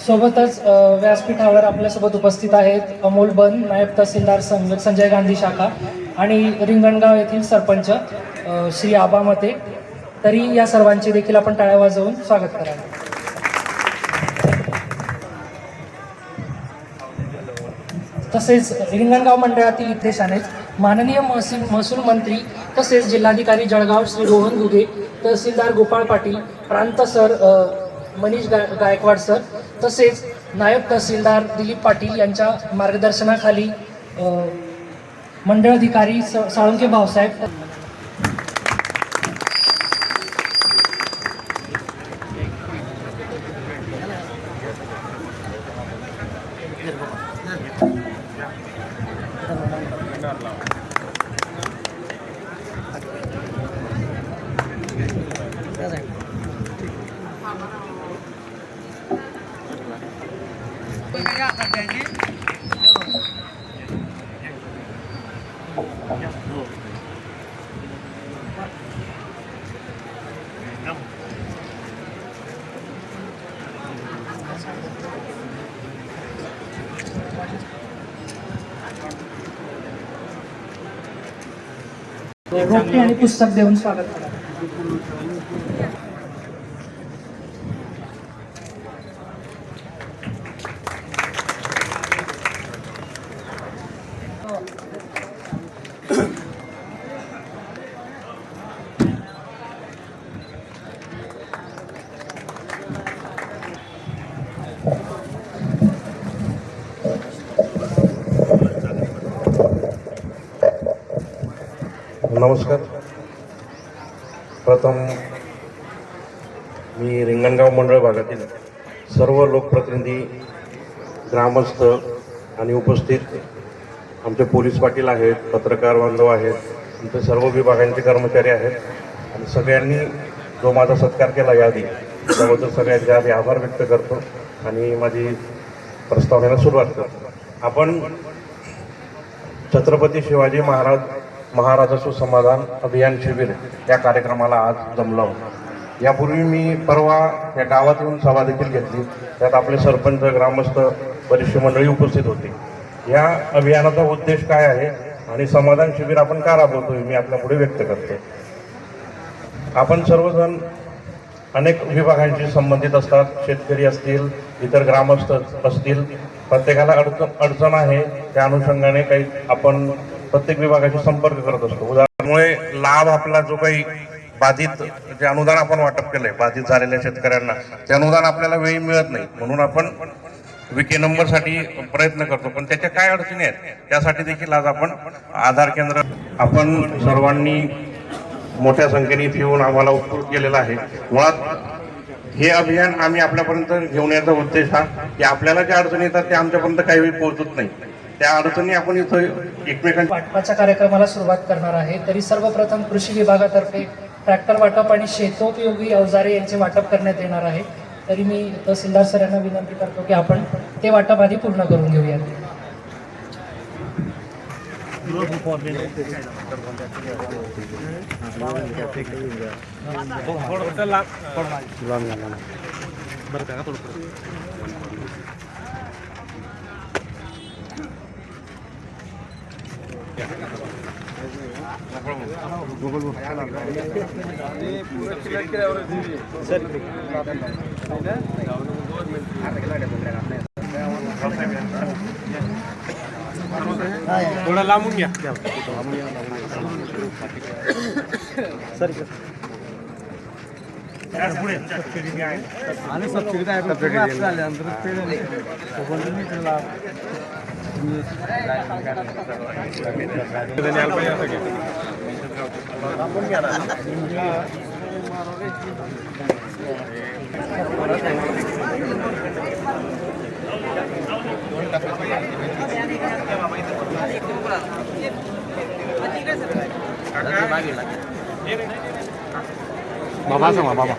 सोबतच व्यासपीठावर आपल्यासोबत उपस्थित आहेत अमोल बन, नायब तहसीलदार संजय गांधी शाखा आणि रिंगणगाव येथील सरपंच श्री आबा मते. तरी या सर्वांचे देखील आपण टाळ्या वाजवून स्वागत करावे. तसेच रिंगणगाव मंडळातील इथलेशाने माननीय महसूल मंत्री तसेच जिल्हाधिकारी जळगाव श्री रोहन घुगे, तहसीलदार गोपाळ पाटील, प्रांत सर मनीष गायकवाड सर, तसेच नायब तहसीलदार दिलीप पाटील यांच्या मार्गदर्शनाखाली मंडळ अधिकारी साळुंके भाऊसाहेब. रोपटे आणि पुस्तक देऊन स्वागत करा. नमस्कार. प्रथम मी रिंगणगाव मंडळ भागातील सर्व लोकप्रतिनिधी, ग्रामस्थ आणि उपस्थित आमचे पोलीस पाटील आहेत, पत्रकार बांधव आहेत, आमचे सर्व विभागांचे कर्मचारी आहेत आणि सगळ्यांनी जो माझा सत्कार केला याआधी त्याबद्दल सगळ्यांचे आधी आभार व्यक्त करतो आणि माझी प्रस्तावनेला सुरुवात करतो. आपण छत्रपती शिवाजी महाराज सुसमाधान अभियान शिबिर या कार्यक्रमाला आज जमलो. यापूर्वी मी परवा या गावात येऊन सभा देखील घेतली. त्यात आपले सरपंच, ग्रामस्थ, बरीचशी मंडळी उपस्थित होती. या अभियानाचा उद्देश काय आहे आणि समाधान शिबिर आपण का राबवतोय मी आपल्या पुढे व्यक्त करते. आपण सर्वजण अनेक विभागांशी संबंधित असतात. शेतकरी असतील, इतर ग्रामस्थ असतील, प्रत्येकाला अडचण आहे. त्या अनुषंगाने काही आपण प्रत्येक विभागाशी संपर्क करत असतो. उदाहरणामुळे लाभ आपला जो काही बाधित जे अनुदान आपण वाटप केलंय बाधित झालेल्या शेतकऱ्यांना, ते अनुदान आपल्याला वेळी मिळत नाही, म्हणून आपण विके नंबरसाठी प्रयत्न करतो. पण त्याच्या काय अडचणी आहेत त्यासाठी देखील आज आपण आधार केंद्र आपण सर्वांनी मोठ्या संख्येने येऊन आम्हाला उत्स्फूर्त केलेला आहे. मुळात हे अभियान आम्ही आपल्यापर्यंत घेऊन याचा उद्देश हा की आपल्याला ज्या अडचणी येतात त्या आमच्यापर्यंत काही वेळी पोहोचत नाही. त्या अडचणी आपण इथं एकमेकांच्या वाटपाच्या कार्यक्रमाला सुरुवात करणार आहे. तरी सर्वप्रथम कृषी विभागातर्फे ट्रॅक्टर वाटप आणि शेतोपयोगी अवजारे यांचे वाटप करण्यात येणार आहे. तरी मी तहसीलदार सर यांना विनंती करतो की आपण ते वाटप आधी पूर्ण करून घेऊयात. थोडा लांबून घ्या सर. आणि सबसिडी बाबा sama बाबा